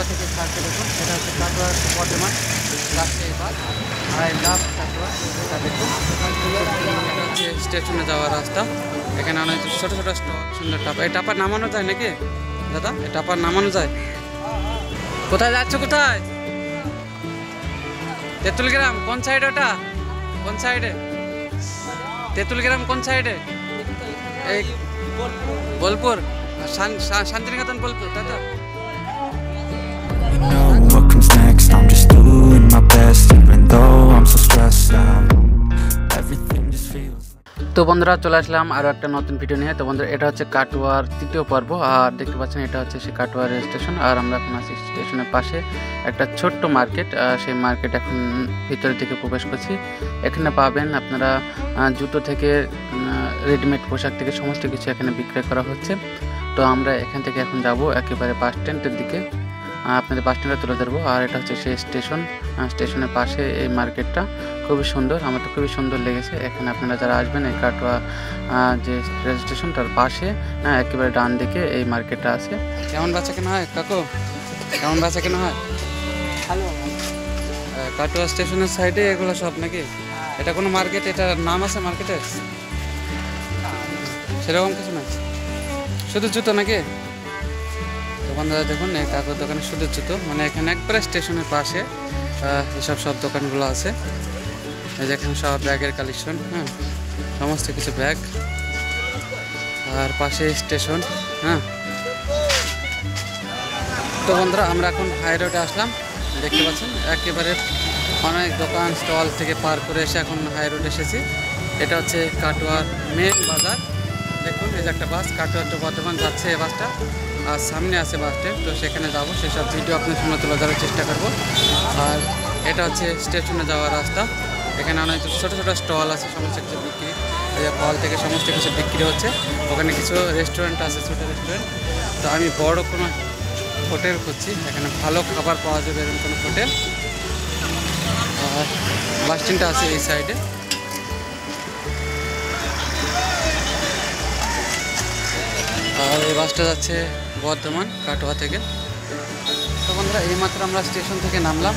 থেকে ছাড়ছে দেখুন, এটা হচ্ছে কাটোয়া বর্ধমান রাজশাহী বাস। আই লাভ কাটোয়া, এটা দেখুন এটা হচ্ছে স্টেশনে যাওয়ার রাস্তা। এখানে অনেক ছোটো ছোটো স্টল, সুন্দর টাপা। এই টাপা নামানো যায় নাকি দাদা? এই টাপা নামানো যায়? কোথায় যাচ্ছ, কোথায়? তেঁতুল গ্রাম কোন সাইডে? ওটা কোন সাইডে? তেঁতুল গ্রাম কোন সাইডে? এই বোলপুর, শান্তিনিকেতন বোলপুর, তাই তো? You know what comes next, I'm just doing my best. Even though I'm so stressed out, everything just feels. তো বন্ধুরা চলে আসলাম আরও একটা নতুন ভিডিও নিয়ে। তো বন্ধুরা এটা হচ্ছে কাটোয়ার তৃতীয় পর্ব, আর দেখতে পাচ্ছেন এটা হচ্ছে সেই কাটোয়া রেল স্টেশন। আর আমরা এখন আছি স্টেশনের পাশে একটা ছোট্ট মার্কেট। সেই মার্কেট এখন ভিতরের দিকে প্রবেশ করছি। এখানে পাবেন আপনারা জুতো থেকে রেডিমেড পোশাক থেকে সমস্ত কিছু এখানে বিক্রয় করা হচ্ছে। তো আমরা এখান থেকে এখন যাব একেবারে বাস স্ট্যান্ডের দিকে, আপনাদের বাস স্ট্যান্ডে তুলে ধরবো। আর এটা হচ্ছে সেই স্টেশন, স্টেশনের পাশে এই মার্কেটটা খুবই সুন্দর, আমার তো খুবই সুন্দর লেগেছে। এখানে আপনারা যারা আসবেন এই কাটোয়া যে রেল স্টেশনটার পাশে একেবারে ডান দিকে এই মার্কেটটা আছে। কেমন বেচা কেনা হয় কাকু? কেমন বেচা কেনা হয়? ভালো। কাটোয়া স্টেশনের সাইডে এগুলো সব নাকি? এটা কোনো মার্কেট, এটার নাম আছে মার্কেটের? সেরকম কিছু না, শুধু জুতো নাকি? দোকানদার দেখুন এই কাকুর দোকানে শুধু জুতো, মানে এখানে একবারে স্টেশনের পাশে এসব সব দোকানগুলো আছে। এই যে এখানে সব ব্যাগের কালেকশন, সমস্ত কিছু ব্যাগ। আর পাশে স্টেশন। তো বন্ধুরা আমরা এখন হাই রোডে আসলাম, দেখতে পাচ্ছেন একেবারে অনেক দোকান স্টল থেকে পার করে এসে এখন হাই রোডে এসেছি। এটা হচ্ছে কাটোয়ার মেন বাজার। দেখুন এই যে একটা বাস কাটোয়া টু বর্ধমান যাচ্ছে, এই বাসটা। আর সামনে আছে বাস স্ট্যান্ড, তো সেখানে যাবো, সেসব ভিডিও আপনার সামনে তুলে ধরার চেষ্টা করব। আর এটা হচ্ছে স্টেশনে যাওয়ার রাস্তা। এখানে অনেক ছোটো ছোটো স্টল আছে, সমস্ত কিছু বিক্রি, এই যে ফল থেকে সমস্ত কিছু বিক্রি হচ্ছে। ওখানে কিছু রেস্টুরেন্ট আছে, ছোটো রেস্টুরেন্ট। তো আমি বড় কোনো হোটেল খুঁজছি, এখানে ভালো খাবার পাওয়া যাবে এরকম কোনো হোটেল। আর বাস স্ট্যান্ডটা আছে এই সাইডে। আর এই বাসটা যাচ্ছে বর্ধমান কাটোয়া থেকে। তো বন্ধুরা এইমাত্র আমরা স্টেশন থেকে নামলাম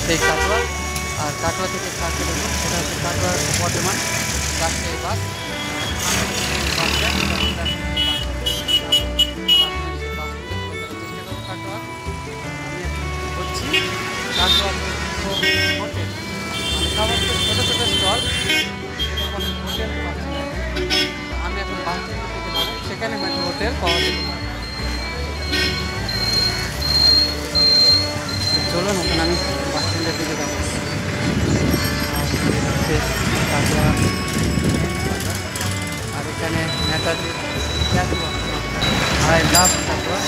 সেই কাটোয়া। আর কাটোয়া থেকে ছাড়তে দেখুন, সেটা হচ্ছে কাটোয়া বর্ধমান রাজশাহী বাস। কাটোয়া হোটেল, মানে ছোটো ছোটো স্টল, হোটেল। আমি এখন বাস স্ট্যান্ড থেকে যাবো, সেখানে হয়তো হোটেল পাওয়া যেতে পারে। চলুন এখন আমি বাস স্ট্যান্ডের দিকে যাবো। আর এখানে নেতাজি আই লাভ কাটোয়া।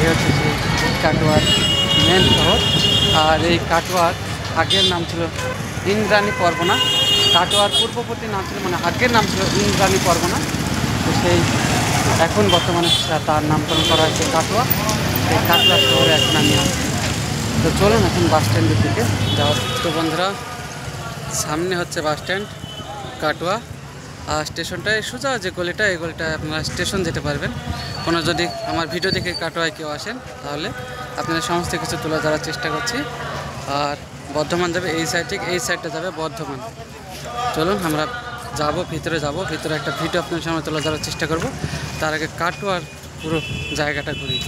এই হচ্ছে সেই কাটোয়ার মেন শহর। আর এই কাটোয়ার আগের নাম ছিল ইন্দ্রাণী পরগনা। কাটোয়ার পূর্ববর্তী নাম ছিল, মানে আগের নাম ছিল ইন্দ্রাণী পরগনা। তো সেই এখন বর্তমানে তার নামকরণ করা হয়েছে কাটোয়া। সেই কাটোয়া শহরে এখন আমি আছি। তো চলুন এখন বাস স্ট্যান্ডের দিকে যাওয়া। তো বন্ধুরা সামনে হচ্ছে বাস স্ট্যান্ড কাটোয়া। আর স্টেশনটায় সোজা যে গলিটা, এই গলিটায় আপনারা স্টেশন যেতে পারবেন। কোনো যদি আমার ভিডিও দেখে কাটোয়ায় কেউ আসেন তাহলে আপনারা সমস্ত কিছু তুলে ধরার চেষ্টা করছি। আর বর্ধমান যাবে এই সাইড, ঠিক এই সাইডটা যাবে বর্ধমান। চলুন আমরা যাব, ভিতরে যাব, ভিতরে একটা ভিডিও আপনার সামনে তুলে ধরার চেষ্টা করব। তার আগে কাটোয়ার পুরো জায়গাটা ঘুরি।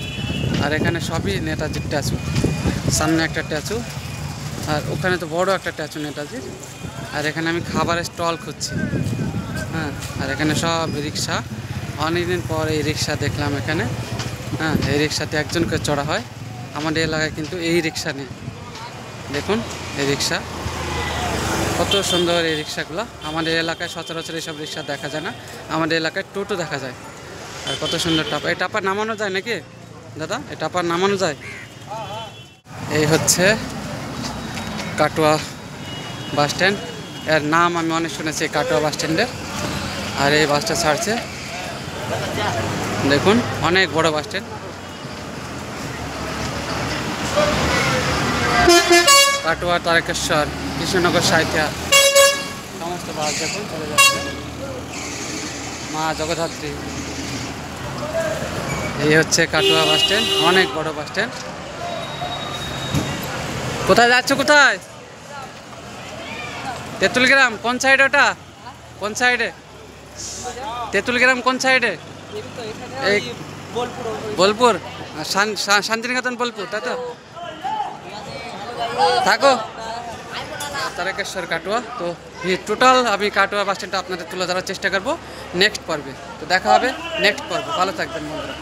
আর এখানে সবই নেতাজির স্ট্যাচু, সামনে একটা স্ট্যাচু, আর ওখানে তো বড় একটা স্ট্যাচু নেতাজির। আর এখানে আমি খাবারের স্টল খুঁজছি। আর এখানে সব রিক্সা, অনেকদিন পর এই রিক্সা দেখলাম এখানে। এই রিক্সাতে একজন করে চড়া হয়। আমাদের এলাকায় কিন্তু এই রিক্সা নেই। দেখুন এই রিক্সা, কত সুন্দর এই রিক্সাগুলো। আমাদের এলাকায় সচরাচর এইসব রিক্সা দেখা যায় না, আমাদের এলাকায় টোটো দেখা যায়। আর কত সুন্দর টাপা। এই টাপা নামানো যায় নাকি দাদা? এই টাপা নামানো যায়? এই হচ্ছে কাটোয়া বাস স্ট্যান্ড। এর নাম আমি অনেক শুনেছি কাটোয়া বাস স্ট্যান্ডের। আর এই বাসটা ছাড়ছে, দেখুন অনেক বড় বাস স্ট্যান্ড। কাটোয়া, তারকেশ্বর, কৃষ্ণনগর, সাঁইথিয়া সমস্ত বাস দেখুন চলে যাচ্ছে। মা জগদ্ধাত্রী। এই হচ্ছে কাটোয়া বাস স্ট্যান্ড, অনেক বড় বাস স্ট্যান্ড। কোথায় যাচ্ছ, কোথায়? তেঁতুল গ্রাম কোন সাইডে? ওটা কোন সাইডে? তেঁতুল গ্রাম কোন সাইডে? এই বোলপুর, শান্তিনিকেতন বোলপুর, তাই তো? থাকো। তারকেশ্বর, কাটোয়া। তো টোটাল আমি কাটোয়া বাস স্ট্যান্ডটা আপনাদের তুলে ধরার চেষ্টা করবো নেক্সট পর্বে। তো দেখা হবে নেক্সট পর্বে, ভালো থাকবেন বন্ধুরা।